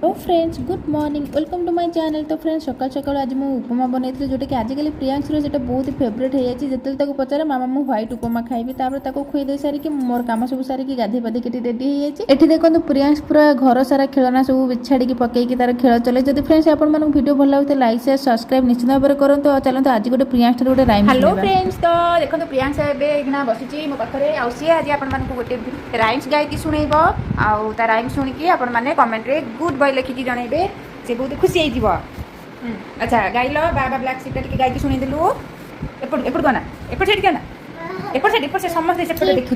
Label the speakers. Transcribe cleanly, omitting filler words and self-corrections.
Speaker 1: Hello friends good morning welcome to my channel. तो friends सकाल सकाल आज मुझे उपमा बनई जोटा कि आजिकल प्रियांशुर से बहुत फेवरेट हो जाए जो पचारे मामा मुझे व्हाइट उपमा खाइबी खुई दे सारिकी मोर काम सब सारिकी गाधे पाधे रेडी हो देखो प्रियांश पूरा घर सारा खेलना सब छाड़ी पकईकी तार खेल चले। जब फ्रेंड्स आपको वीडियो भल लगे लाइक शेयर सब्सक्राइब निश्चित भाव में करूँ। तो चलते आज गोटे प्रियांश गोटे राइम।
Speaker 2: हेलो फ्रेंड्स, तो देखो प्रियांश एवं बसी मो पाखे सी आज आपको गोटे राइम्स गायकी शुणब आ राइम शुणिकी आपण मैंने कमेंट रे गुड बॉय लिखिकी जनइबे से बहुत खुशी हो। अच्छा गाइल बाबा ब्लैक सीट टे गायकी शुणीदेलु एपट एपट गना एपट साइड क्या ना एपट साइड से समस्त से देखु